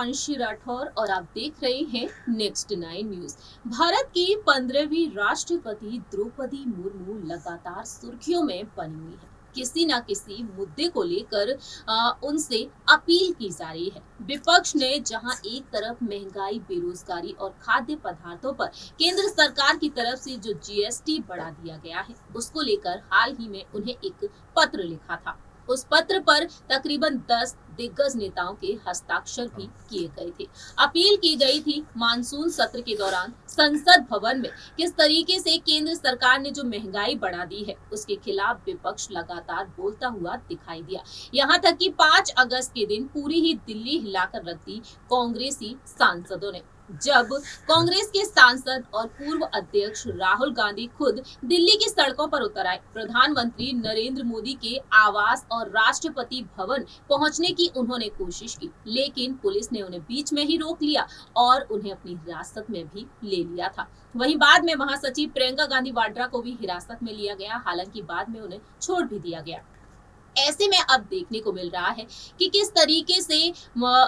हिमांशी राठौर और आप देख रहे हैं नेक्स्ट 9 न्यूज। भारत की 15वीं राष्ट्रपति द्रौपदी मुर्मू लगातार सुर्खियों में बनी हुई है। किसी न किसी मुद्दे को लेकर उनसे अपील की जा रही है। विपक्ष ने जहां एक तरफ महंगाई, बेरोजगारी और खाद्य पदार्थों पर केंद्र सरकार की तरफ से जो जीएसटी बढ़ा दिया गया है, उसको लेकर हाल ही में उन्हें एक पत्र लिखा था। उस पत्र पर तकरीबन 10 दिग्गज नेताओं के हस्ताक्षर भी किए गए थे। अपील की गई थी मानसून सत्र के दौरान संसद भवन में किस तरीके से केंद्र सरकार ने जो महंगाई बढ़ा दी है, उसके खिलाफ विपक्ष लगातार बोलता हुआ दिखाई दिया। यहाँ तक कि 5 अगस्त के दिन पूरी ही दिल्ली हिलाकर रख दी कांग्रेसी सांसदों ने, जब कांग्रेस के सांसद और पूर्व अध्यक्ष राहुल गांधी खुद दिल्ली की सड़कों पर उतर आए। प्रधानमंत्री नरेंद्र मोदी के आवास और राष्ट्रपति भवन पहुंचने की उन्होंने कोशिश की, लेकिन पुलिस ने उन्हें बीच में ही रोक लिया और उन्हें अपनी हिरासत में भी ले लिया था। वहीं बाद में महासचिव प्रियंका गांधी वाड्रा को भी हिरासत में लिया गया, हालांकि बाद में उन्हें छोड़ भी दिया गया। ऐसे में अब देखने को मिल रहा है कि किस तरीके से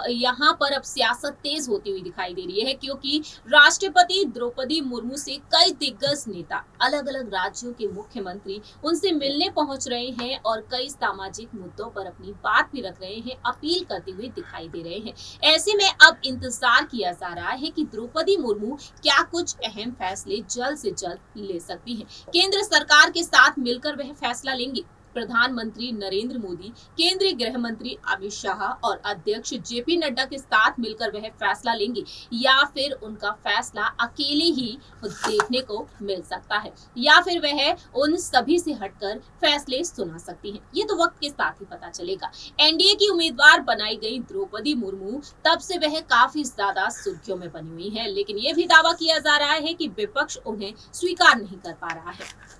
यहाँ पर अब सियासत तेज होती हुई दिखाई दे रही है, क्योंकि राष्ट्रपति द्रौपदी मुर्मू से कई दिग्गज नेता, अलग अलग राज्यों के मुख्यमंत्री उनसे मिलने पहुंच रहे हैं और कई सामाजिक मुद्दों पर अपनी बात भी रख रहे हैं, अपील करते हुए दिखाई दे रहे हैं। ऐसे में अब इंतजार किया जा रहा है कि द्रौपदी मुर्मू क्या कुछ अहम फैसले जल्द से जल्द ले सकती हैं। केंद्र सरकार के साथ मिलकर वह फैसला लेंगी। प्रधानमंत्री नरेंद्र मोदी, केंद्रीय गृह मंत्री अमित शाह और अध्यक्ष जेपी नड्डा के साथ मिलकर वह फैसला लेंगे, या फिर उनका फैसला अकेले ही देखने को मिल सकता है, या फिर वह उन सभी से हटकर फैसले सुना सकती हैं। ये तो वक्त के साथ ही पता चलेगा। एनडीए की उम्मीदवार बनाई गई द्रौपदी मुर्मू तब से वह काफी ज्यादा सुर्खियों में बनी हुई है, लेकिन ये भी दावा किया जा रहा है कि विपक्ष उन्हें स्वीकार नहीं कर पा रहा है।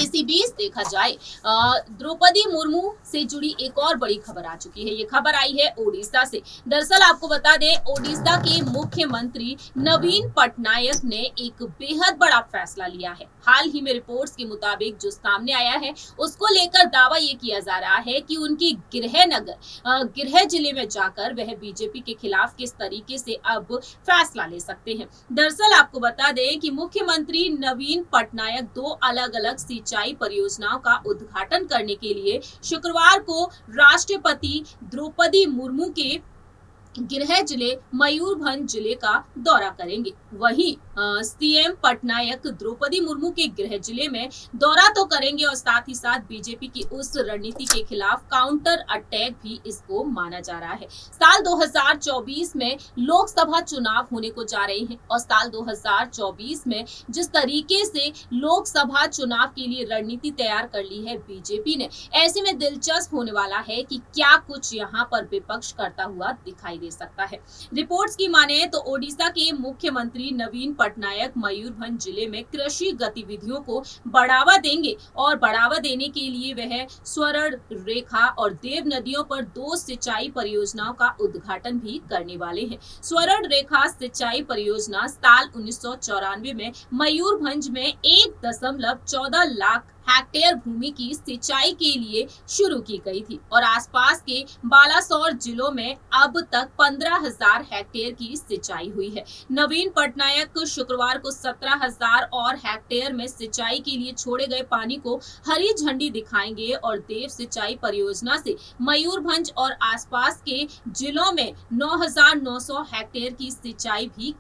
इसी बीच देखा जाए द्रौपदी मुर्मू से जुड़ी एक और बड़ी खबर आ चुकी है। ये खबर आई है ओडिशा से। दरअसल आपको बता दें, ओडिशा के मुख्यमंत्री नवीन पटनायक ने एक बेहद बड़ा फैसला लिया है। हाल ही में रिपोर्ट्स के मुताबिक जो सामने आया है, उसको लेकर दावा ये किया जा रहा है कि उनकी गृह जिले में जाकर वह बीजेपी के खिलाफ किस तरीके से अब फैसला ले सकते हैं। दरअसल आपको बता दें कि मुख्यमंत्री नवीन पटनायक 2 अलग अलग सिंचाई परियोजनाओं का उद्घाटन करने के लिए शुक्रवार को राष्ट्रपति द्रौपदी मुर्मू के गृह जिले मयूरभंज जिले का दौरा करेंगे। वहीं सीएम पटनायक द्रौपदी मुर्मू के गृह जिले में दौरा तो करेंगे और साथ ही साथ बीजेपी की उस रणनीति के खिलाफ काउंटर अटैक भी इसको माना जा रहा है। साल 2024 में लोकसभा चुनाव होने को जा रहे हैं और साल 2024 में जिस तरीके से लोकसभा चुनाव के लिए रणनीति तैयार कर ली है बीजेपी ने, ऐसे में दिलचस्प होने वाला है कि क्या कुछ यहाँ पर विपक्ष करता हुआ दिखाई दे सकता है। रिपोर्ट्स की माने तो ओडिशा के मुख्यमंत्री नवीन पटनायक मयूरभंज जिले में कृषि गतिविधियों को बढ़ावा देंगे और बढ़ावा देने के लिए वह स्वर्ण रेखा और देव नदियों पर 2 सिंचाई परियोजनाओं का उद्घाटन भी करने वाले हैं। स्वर्ण रेखा सिंचाई परियोजना साल 1994 में मयूरभंज में 1.14 लाख हेक्टेयर भूमि की सिंचाई के लिए शुरू की गई थी और आसपास के बालासोर जिलों में अब तक 15,000 हेक्टेयर की सिंचाई हुई है। नवीन पटनायक शुक्रवार को 17,000 और हेक्टेयर में सिंचाई के लिए छोड़े गए पानी को हरी झंडी दिखाएंगे और देव सिंचाई परियोजना से मयूरभंज और आसपास के जिलों में 9,900 हेक्टेयर की सिंचाई भी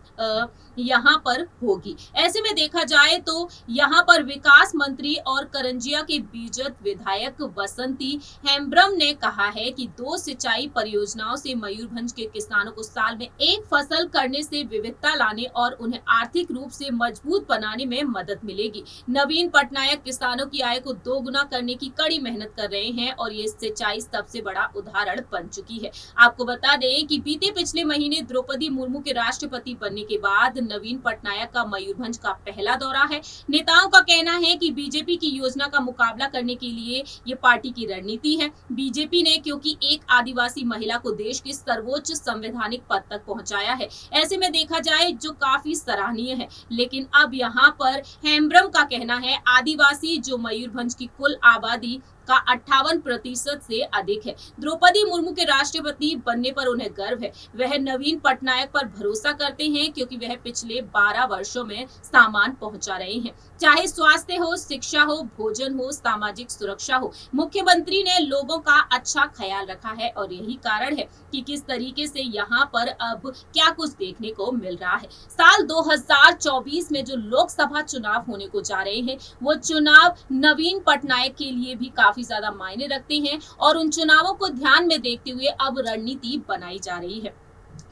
यहाँ पर होगी। ऐसे में देखा जाए तो यहाँ पर विकास मंत्री और करंजिया के बीजद विधायक बसंती हेम्ब्रम ने कहा है कि 2 सिंचाई परियोजनाओं से मयूरभंज के किसानों को साल में एक फसल करने से विविधता लाने और उन्हें आर्थिक रूप से मजबूत बनाने में मदद मिलेगी। नवीन पटनायक किसानों की आय को 2 गुना करने की कड़ी मेहनत कर रहे हैं और ये सिंचाई सबसे बड़ा उदाहरण बन चुकी है। आपको बता दें कि बीते पिछले महीने द्रौपदी मुर्मू के राष्ट्रपति बनने के बाद नवीन पटनायक का मयूरभंज का पहला दौरा है। नेताओं का कहना है कि बीजेपी की योजना का मुकाबला करने के लिए ये पार्टी की रणनीति है। बीजेपी ने क्योंकि एक आदिवासी महिला को देश के सर्वोच्च संवैधानिक पद तक पहुंचाया है, ऐसे में देखा जाए जो काफी सराहनीय है। लेकिन अब यहाँ पर हेम्ब्रम का कहना है आदिवासी जो मयूरभंज की कुल आबादी का 58% से अधिक है। द्रौपदी मुर्मू के राष्ट्रपति बनने पर उन्हें गर्व है। वह नवीन पटनायक पर भरोसा करते हैं क्योंकि वह पिछले 12 वर्षों में सामान पहुंचा रहे हैं। चाहे स्वास्थ्य हो, शिक्षा हो, भोजन हो, सामाजिक सुरक्षा हो, मुख्यमंत्री ने लोगों का अच्छा ख्याल रखा है और यही कारण है कि किस तरीके से यहाँ पर अब क्या कुछ देखने को मिल रहा है। साल 2024 में जो लोकसभा चुनाव होने को जा रहे हैं, वो चुनाव नवीन पटनायक के लिए भी काफी ज्यादा मायने रखते हैं और उन चुनावों को ध्यान में देखते हुए अब रणनीति बनाई जा रही है।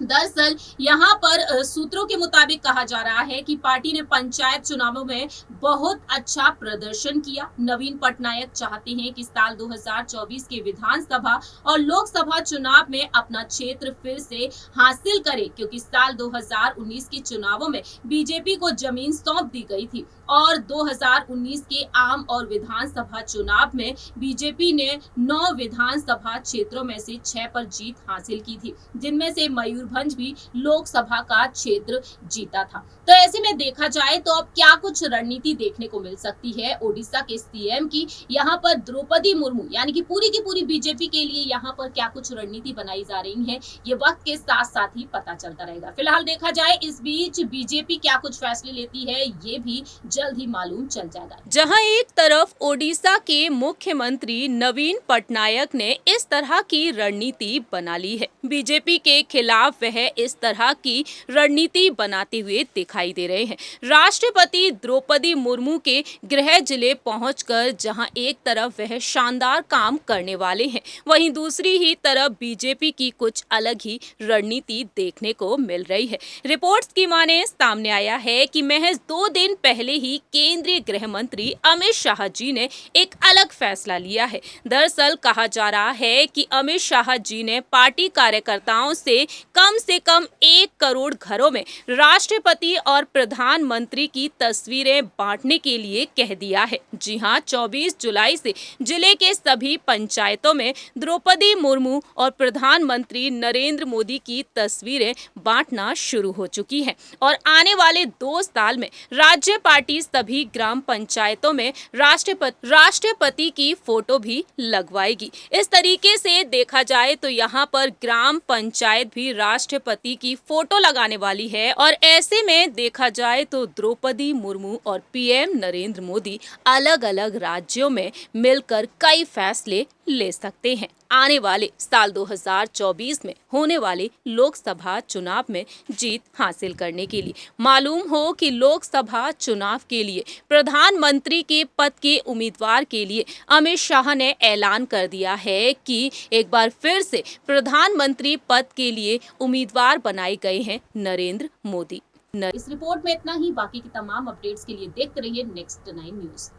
दरअसल यहाँ पर सूत्रों के मुताबिक कहा जा रहा है कि पार्टी ने पंचायत चुनावों में बहुत अच्छा प्रदर्शन किया। नवीन पटनायक चाहते हैं कि साल 2024 के विधानसभा और लोकसभा चुनाव में अपना क्षेत्र फिर से हासिल करे, क्योंकि साल 2019 के चुनावों में बीजेपी को जमीन सौंप दी गई थी और 2019 के आम और विधानसभा चुनाव में बीजेपी ने 9 विधानसभा क्षेत्रों में से 6 पर जीत हासिल की थी, जिनमें से मयूरभंज भी लोकसभा का क्षेत्र जीता था। तो ऐसे में देखा जाए तो अब क्या कुछ रणनीति देखने को मिल सकती है ओडिशा के सीएम की। यहाँ पर द्रौपदी मुर्मू यानी कि पूरी की पूरी बीजेपी के लिए यहाँ पर क्या कुछ रणनीति बनाई जा रही है, ये वक्त के साथ साथ ही पता चलता रहेगा। फिलहाल देखा जाए इस बीच बीजेपी क्या कुछ फैसले लेती है, ये भी जल्द ही मालूम चल जाएगा। जहां एक तरफ ओडिशा के मुख्यमंत्री नवीन पटनायक ने इस तरह की रणनीति बना ली है, बीजेपी के खिलाफ वह इस तरह की रणनीति बनाते हुए दिखाई दे रहे हैं। राष्ट्रपति द्रौपदी मुर्मू के गृह जिले पहुंचकर जहां एक तरफ वह शानदार काम करने वाले हैं, वहीं दूसरी ही तरफ बीजेपी की कुछ अलग ही रणनीति देखने को मिल रही है। रिपोर्ट्स की माने सामने आया है कि महज 2 दिन पहले ही केंद्रीय गृह मंत्री अमित शाह जी ने एक अलग फैसला लिया है। दरअसल कहा जा रहा है कि अमित शाह जी ने पार्टी कार्यकर्ताओं से कम 1 करोड़ घरों में राष्ट्रपति और प्रधानमंत्री की तस्वीरें बांटने के लिए कह दिया है। जी हां, 24 जुलाई से जिले के सभी पंचायतों में द्रौपदी मुर्मू और प्रधानमंत्री नरेंद्र मोदी की तस्वीरें बांटना शुरू हो चुकी हैं और आने वाले 2 साल में राज्य पार्टी सभी ग्राम पंचायतों में राष्ट्रपति की फोटो भी लगवाएगी। इस तरीके से देखा जाए तो यहाँ पर ग्राम पंचायत भी राष्ट्रपति की फोटो लगाने वाली है और ऐसे में देखा जाए तो द्रौपदी मुर्मू और पीएम नरेंद्र मोदी अलग-अलग राज्यों में मिलकर कई फैसले ले सकते हैं। आने वाले साल 2024 में होने वाले लोकसभा चुनाव में जीत हासिल करने के लिए मालूम हो कि लोकसभा चुनाव के लिए प्रधानमंत्री के पद के उम्मीदवार के लिए अमित शाह ने ऐलान कर दिया है कि एक बार फिर से प्रधानमंत्री पद के लिए उम्मीदवार बनाए गए हैं नरेंद्र मोदी। इस रिपोर्ट में इतना ही। बाकी की तमाम अपडेट्स के लिए देखते रहिए नेक्स्ट 9 न्यूज।